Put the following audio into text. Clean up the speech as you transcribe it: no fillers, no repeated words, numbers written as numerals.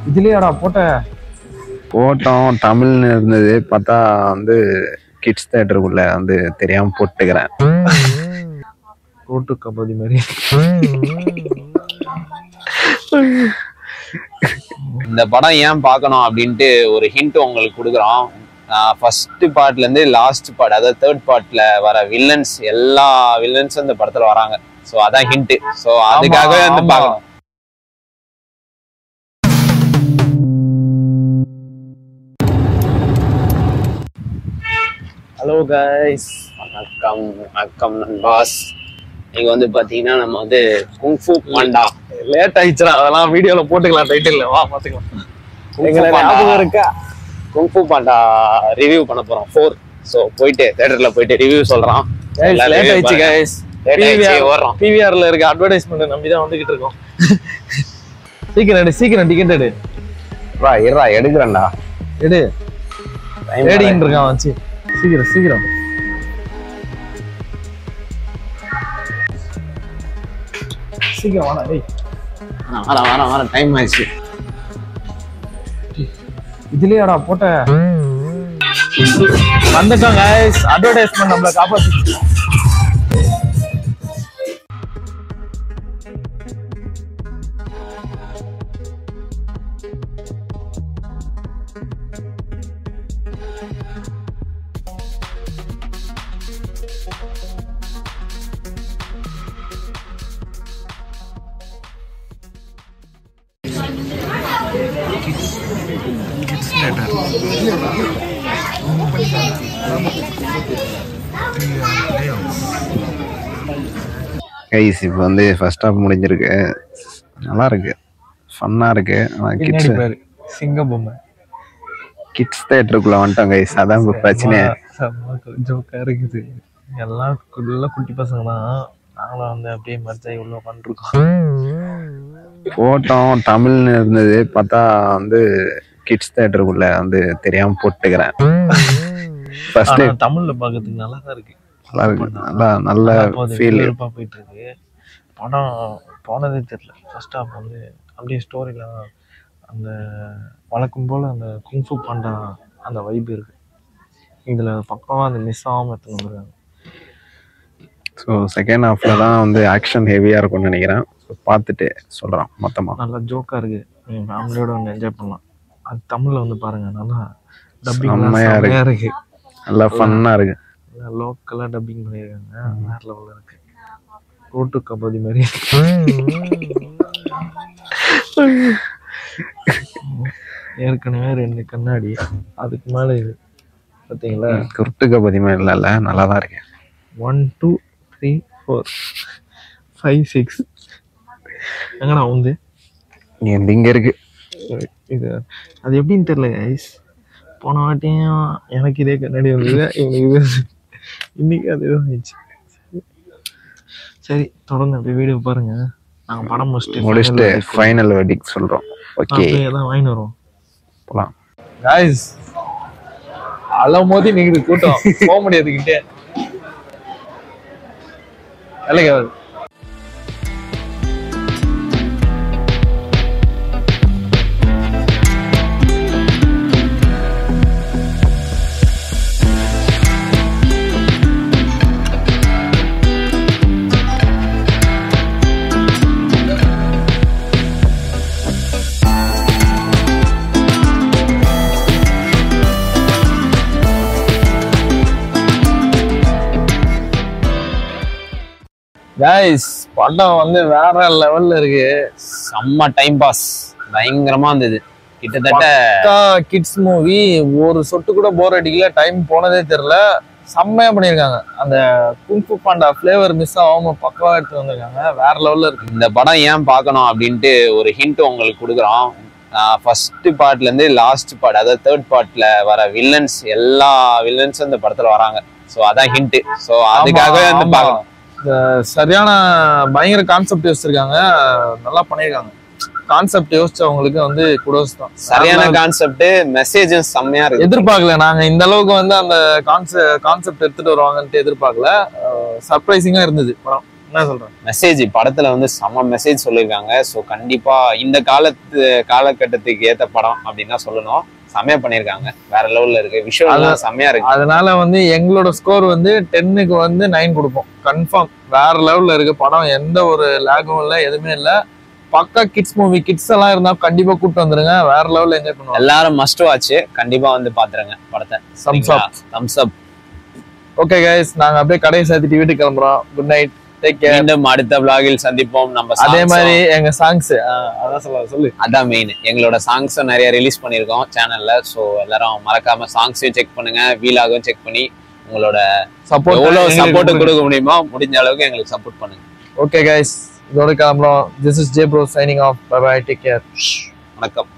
இதுலயாடா போட்டோம் தமிழ்னு இருந்தது, பார்த்தா வந்து கிட்ஸ் தியேட்டருக்குள்ள வந்து தெரியாம போட்டுக்கிறேன். ரோட்டு கபடி மாதிரி. இந்த படம் ஏன் பார்க்கணும் அப்படின்ட்டு ஒரு ஹிண்ட் உங்களுக்கு கொடுக்குறோம். ஃபர்ஸ்ட் பார்ட்ல இருந்து லாஸ்ட் பார்ட், அதாவது தேர்ட் பார்ட்ல வர வில்லன்ஸ், எல்லா வில்லன்ஸும் இந்த படத்துல வராங்க. ஸோ அதான் ஹிண்ட். ஸோ அதுக்காகவே வந்து பார்க்கணும். ஹலோ கைஸ், வணக்கம் வணக்கம் நண்பாஸ். நீங்க வந்து பாத்தீங்கன்னா நம்ம வந்து குங்ஃபூ பாண்டா லேட் ஆயிடுச்சுடா, அதெல்லாம் வீடியோல போட்டுக்கலாம், டைட்டில்ல வா பாத்துக்கலாம். இருக்கா குங்ஃபூ பாண்டா ரிவ்யூ பண்ண போறோம் 4. ஸோ போயிட்டு தியேட்டர்ல போயிட்டு ரிவ்யூ சொல்றோம். லேட் ஆயிடுச்சு கைஸ், ஓடுறோம். பிவிஆர்ல இருக்க அட்வர்டைஸ்மெண்ட் நம்பி தான் வந்துகிட்டு இருக்கோம். சீக்கிரம் டிக்கெட் எடு. இருடா எடுக்கிறேன்டா. எடு, ரெடின்னு இருக்கான். வச்சு சீக்கிரம் வாடா. டேய் வர டைம் ஆயிடுச்சு. இதுலயாடா வந்துட்டோம் கைஸ், அட்வர்டைஸ்மெண்ட் நம்மள காப்பாத்தி. கைஸ் இப்போ வந்து ஃபர்ஸ்ட் ஹாஃப் முடிஞ்சிருக்கு, நல்லா இருக்கு, ஃபன்னா இருக்கு. சிங்கம் பொம்மை கிட்ஸ் தியேட்டருக்குள்ள வந்துட்டோம் கைஸ், அதான் பிரச்சனை. ஜோக்கா இருக்குது, எல்லாம் குட்டி பசங்க தான். நாங்களும் வந்து அப்படியே மர்ஜாய் உள்ள பண்ணிருக்கோம். போட்டோம் தமிழ்னு இருந்தது, பார்த்தா வந்து கிட்ஸ் தியேட்டருக்குள்ள வந்து தெரியாம போட்டுக்கிறேன். தமிழ்ல பாக்கிறதுக்கு நல்லா தான் இருக்கு, நல்ல ஃபீல் போயிட்டு இருக்கு. படம் போனதே தெரியல. ஃபர்ஸ்ட் ஹாஃப் வந்து அப்படியே ஸ்டோரியில அந்த வழக்கம் போல அந்த குங்ஃபூ பாண்டா அந்த வைப் இருக்கு. இதுல பக்கமா அந்த மிஸ் ஆகாம எடுத்துன்னு வந்துருக்காங்க. ஸோ செகண்ட் ஹாஃப்ல தான் வந்து ஆக்ஷன் ஹெவியா இருக்கும்னு நினைக்கிறேன். பார்த்துட்டு சொல்றேன். மொத்தமா நல்லா ஜோக்கா இருக்கு, நீங்க ஃபேமிலியோட வந்து என்ஜாய் பண்ணலாம். அது தமிழ்ல வந்து பாருங்க, நல்லா டப்பிங் இருக்கு, நல்லா ஃபன்னா இருக்கு. லோக்கலா டப்பிங் பண்ணிருக்காங்க, வேற லெவல்ல இருக்கு. ரோட்டு கபடி மாதிரி. ஏற்கனவே 2 கண்ணாடி, அதுக்கு மேல இது பாத்தீங்களா? குருட்டு கபடி மாதிரி இல்ல, நல்லா தான் இருக்கு. 1 2 3 4 5 6 எங்கடா வந்து இங்க இருக்கு இது. அது எப்படின்னு தெரியல கைஸ். போன வாட்டியும் எனக்கு இதே கண்ணாடி வந்தது, இன்னைக்கு அது ஆயிடுச்சு. சரி தொடர்ந்து அப்படியே வீடியோ பாருங்க. நாங்க படம் முடிச்சுட்டு ஃபைனல் வெர்டிக்ட் சொல்றோம். ஓகே, எல்லாம் வாங்கிட்டு வரோம், போலாம் கைஸ். அலம் மோதி நீங்க கூட்டம் போக முடியாதுக்கிட்டே இல்லைங்க. கைஸ் படம் வந்து வேற லெவல்ல இருக்கு. செம்ம டைம் பாஸ், பயங்கரமா இருந்தது. கிட்டத்தட்ட கிட்ஸ் மூவி, ஒரு சொட்டு கூட போர் அடிக்கல, டைம் போனதே தெரியல. செம்மையா பண்ணிருக்காங்க. அந்த குங்ஃபூ பாண்டா ஃபிளேவர் மிஸ் ஆகாம பக்கவா எடுத்து வந்திருக்காங்க, வேற லெவல்ல இருக்கு. இந்த படம் ஏன் பார்க்கணும் அப்படின்ட்டு ஒரு ஹிண்ட் உங்களுக்கு கொடுக்குறோம். ஃபர்ஸ்ட் பார்ட்ல இருந்து லாஸ்ட் பார்ட், அதாவது தேர்ட் பார்ட்ல வர வில்லன்ஸ், எல்லா வில்லன்ஸும் இந்த படத்துல வராங்க. ஸோ அதான் ஹிண்ட். ஸோ அதுக்காகவே வந்து பார்க்கணும். சரியான பயங்கர கான்செப்ட் யோசிச்சிருக்காங்க, நல்லா பண்ணிருக்காங்க. கான்செப்ட் யோசிச்சவங்களுக்கு வந்து குடோஸ் தான். சரியான கான்செப்ட், மெசேஜும் செம்மையா இருக்கு. எதிர்பார்க்கல நாங்க இந்த அளவுக்கு வந்து அந்த கான்செப்ட் எடுத்துட்டு வருவாங்கன்ட்டு எதிர்பார்க்கல. சர்ப்ரைசிங்கா இருந்தது படம். என்ன சொல்றேன்? மெசேஜ் படத்துல வந்து செம மெசேஜ் சொல்லியிருக்காங்க. ஸோ கண்டிப்பா இந்த காலகட்டத்துக்கு ஏத்த படம் அப்படின்னு தான் சொல்லணும். செமையா பண்ணியிருக்காங்க, வேற லெவல்ல இருக்கு, விஷயம் செமையா இருக்கு. அதனால வந்து எங்களோட ஸ்கோர் வந்து 10க்கு வந்து 9 கொடுப்போம் கன்ஃபார்ம். வேற லெவல்ல இருக்கு படம், எந்த ஒரு லேகும் இல்லை, எதுவுமே இல்லை. பக்கா கிட்ஸ் மூவி, கிட்ஸ் எல்லாம் இருந்தா கண்டிப்பா கூப்பிட்டு வந்துருங்க, வேற லெவல்ல என்ஜாய் பண்ணுவாங்க. எல்லாரும் மஸ்ட் வாட்ச், கண்டிப்பா வந்து பாத்துருங்க படத்தை. தம்ஸ் அப். ஓகே கைஸ், நாங்க அப்படியே கடையை சேர்த்துட்டு வீட்டுக்கு கிளம்புறோம். Good night, take care. மீண்டும் அடுத்த vlogல் சந்திப்போம். நம்ம அதே மாதிரி எங்க சாங்ஸ் அதான் சொல்லு, அதான் மெயின். எங்களோட சாங்ஸ் நிறைய ரிலீஸ் பண்ணிருக்கோம் சேனல்ல. ஸோ எல்லாரும் மறக்காம சாங்ஸையும் செக் பண்ணுங்க, வீலாகவும் செக் பண்ணி உங்களோட சப்போர்ட் கொடுக்க முடியுமா முடிஞ்ச அளவுக்கு எங்களுக்கு சப்போர்ட் பண்ணுங்க. ஓகே கைஸ், இதோட கிளம்புறோம். This is J bro signing off. Bye bye, take care. வணக்கம்.